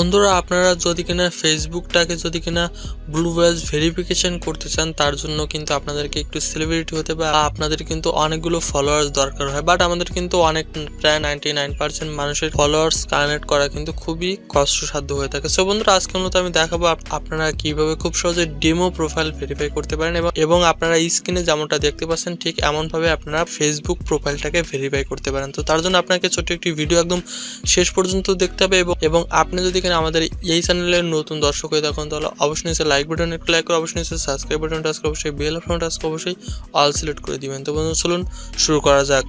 বন্ধুরা আপনারা যদি কিনা ফেসবুকটাকে যদি কিনা ব্লু ব্যাজ ভেরিফিকেশন করতে চান তার জন্য কিন্তু আপনাদেরকে একটু সেলিব্রিটি হতে বা আপনাদের কিন্তু অনেকগুলো ফলোয়ার্স দরকার হয়, বাট আমাদের কিন্তু অনেক প্রায় 99% মানুষের ফলোয়ার্স কানেক্ট করা কিন্তু খুবই কষ্টসাধ্য হয়ে থাকে। সো বন্ধুরা আজকে মূলত আমি দেখাবো আপনারা কিভাবে খুব সহজে ডেমো প্রোফাইল ভেরিফাই করতে পারেন এবং আপনারা স্ক্রিনে যেমনটা দেখতে পাচ্ছেন ঠিক এমনভাবে আপনারা ফেসবুক প্রোফাইলটাকে ভেরিফাই করতে পারেন। তো তার জন্য আপনাকে ছোট্ট একটি ভিডিও একদম শেষ পর্যন্ত দেখতে হবে এবং আপনি যদি কিনা আমাদের এই চ্যানেলের নতুন দর্শক হয়ে থাকেন তাহলে অবশ্যই নিচে লাইক বাটন একটু লাইক করে অবশ্যই নিচে সাবস্ক্রাইব বাটন টাচ করে অবশ্যই বেল আইকন টাচ করে অবশ্যই অল সিলেক্ট করে দিবেন। তো বন্ধুরা চলুন শুরু করা যাক।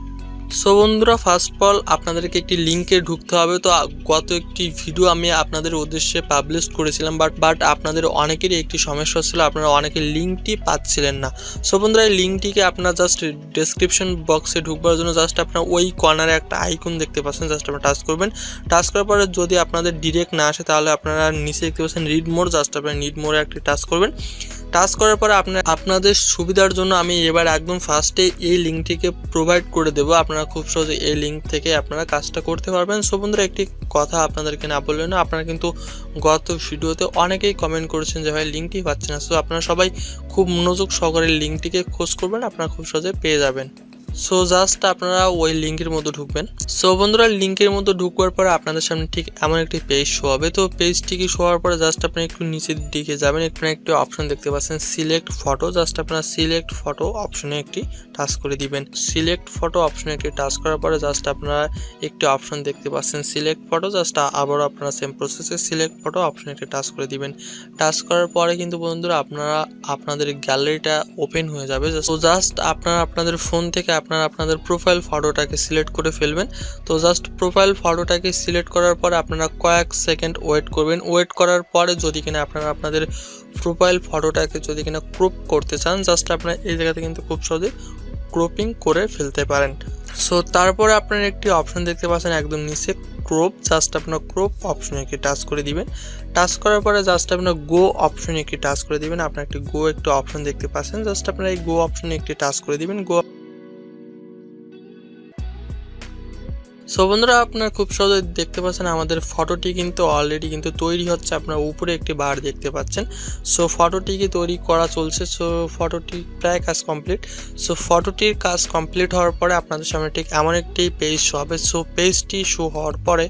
সো বন্ধুরা ফার্স্ট অফ অল আপনাদেরকে একটি লিঙ্কে ঢুকতে হবে। তো গত একটি ভিডিও আমি আপনাদের উদ্দেশ্যে পাবলিশ করেছিলাম, বাট আপনাদের অনেকেরই একটি সমস্যা ছিল, আপনারা অনেকে লিঙ্কটি পাচ্ছিলেন না। সো বন্ধুরা এই লিঙ্কটিকে আপনারা জাস্ট ডেসক্রিপশন বক্সে ঢুকবার জন্য জাস্ট আপনার ওই কর্নারে একটা আইকন দেখতে পাচ্ছেন, জাস্ট আপনারা টাচ করবেন। টাচ করার পরে যদি আপনাদের ডিরেক্ট না আসে তাহলে আপনারা নিচে দেখতে পাচ্ছেন রিড মোর, জাস্ট আপনারা রিড মোরে একটি টাচ করবেন। টাচ করার পরে আপনাদের সুবিধার জন্য আমি এবার একদম ফার্স্টে এই লিঙ্কটিকে প্রোভাইড করে দেবো। আপনারা খুব সহজে এই লিঙ্ক থেকে আপনারা কাজটা করতে পারবেন। সো বন্ধুরা একটি কথা আপনাদেরকে না বললেন না, আপনারা কিন্তু গত ভিডিওতে অনেকেই কমেন্ট করেছেন যে ভাই লিঙ্কটি পাচ্ছেন না। সো আপনারা সবাই খুব মনোযোগ সহকারে লিঙ্কটিকে খোঁজ করবেন, আপনারা খুব সহজে পেয়ে যাবেন। সো জাস্ট আপনারা ওই লিঙ্কের মধ্যে ঢুকবেন। সো বন্ধুরা লিঙ্কের মধ্যে ঢুকবার পরে আপনাদের সামনে ঠিক এমন একটি পেজ শো হবে। তো পেজটিকে শো হওয়ার পরে জাস্ট আপনি একটু নিচের দিকে যাবেন, এখানে একটি অপশন দেখতে পাচ্ছেন সিলেক্ট ফটো, জাস্ট আপনারা সিলেক্ট ফটো অপশনে একটি টাচ করে দিবেন। সিলেক্ট ফটো অপশনে একটি টাচ করার পরে জাস্ট আপনারা একটি অপশন দেখতে পাচ্ছেন সিলেক্ট ফটো, জাস্ট আবারও আপনারা সেম প্রসেসে সিলেক্ট ফটো অপশনে একটি টাচ করে দিবেন। টাচ করার পরে কিন্তু বন্ধুরা আপনারা আপনাদের গ্যালারিটা ওপেন হয়ে যাবে। তো জাস্ট আপনারা আপনাদের ফোন থেকে আপনারা আপনাদের প্রোফাইল ফটোটাকে সিলেক্ট করে ফেলবেন। তো জাস্ট প্রোফাইল ফটোটাকে সিলেক্ট করার পরে আপনারা কয়েক সেকেন্ড ওয়েট করবেন। ওয়েট করার পরে যদি কিনা আপনারা আপনাদের প্রোফাইল ফটোটাকে যদি কিনা ক্রপ করতে চান জাস্ট আপনারা এই জায়গাতে কিন্তু খুব সহজে ক্রপিং করে ফেলতে পারেন। সো তারপরে আপনারা একটি অপশন দেখতে পাচ্ছেন একদম নিচে ক্রপ, জাস্ট আপনার ক্রপ অপশনে একটি টাচ করে দিবেন। টাচ করার পরে জাস্ট আপনার গো অপশনে একটি টাচ করে দিবেন। আপনার একটি গো একটি অপশন দেখতে পাচ্ছেন, জাস্ট আপনারা এই গো অপশনে একটি টাচ করে দিবেন। সো বন্ধুরা আপনারা খুব সহজে দেখতে পাচ্ছেন আমাদের ফটোটি কিন্তু অলরেডি কিন্তু তৈরি হচ্ছে, আপনার উপরে একটি বার দেখতে পাচ্ছেন। সো ফটোটিকে তৈরি করা চলছে। সো ফটোটি প্রায় কাজ কমপ্লিট। সো ফটোটির কাজ কমপ্লিট হওয়ার পরে আপনাদের সামনে ঠিক এমন একটি পেজ শো হবে। সো পেজটি শো হওয়ার পরে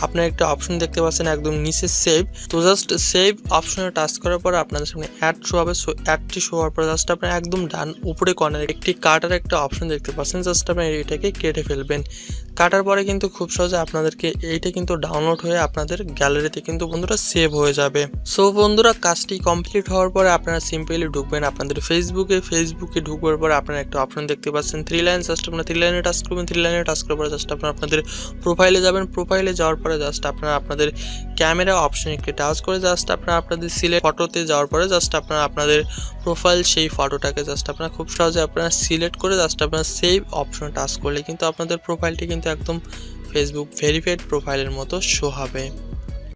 আপনার একটা অপশন দেখতে পাচ্ছেন একদম নিচে সেভ। তো জাস্ট সেভ অপশনে টাচ করার পরে আপনাদের সামনে অ্যাড শো হবে। সো অ্যাডটি শো হওয়ার পরে জাস্ট আপনার একদম ডান উপরে কর্নারে একটি কাটার একটা অপশন দেখতে পাচ্ছেন, জাস্ট আপনি এটাকে কেটে ফেলবেন। কাটার পরে কিন্তু খুব সহজে আপনাদেরকে এইটা কিন্তু ডাউনলোড হয়ে আপনাদের গ্যালারিতে কিন্তু বন্ধুরা সেভ হয়ে যাবে। সো বন্ধুরা কাজটি কমপ্লিট হওয়ার পরে আপনারা সিম্পলি ঢুকবেন আপনাদের ফেসবুকে ঢুকবার পরে আপনারা একটা অপশন দেখতে পাচ্ছেন 3 লাইন, জাস্ট আপনারা 3 লাইনে টাচ করবেন। 3 লাইনে টাচ করার পরে জাস্ট আপনারা আপনাদের প্রোফাইলে যাবেন। প্রোফাইলে যাওয়ার পরে জাস্ট আপনারা আপনাদের ক্যামেরা অপশনে একটি টাচ করে জাস্ট আপনারা আপনাদের সিলেক্ট ফটোতে যাওয়ার পরে জাস্ট আপনারা আপনাদের প্রোফাইল সেই ফটোটাকে জাস্ট আপনারা খুব সহজে আপনারা সিলেক্ট করে জাস্ট আপনারা সেভ অপশনে টাচ করলে কিন্তু আপনাদের প্রোফাইলটি কিন্তু একদম ফেসবুক ভেরিফাইড প্রোফাইলের মতো শো হবে।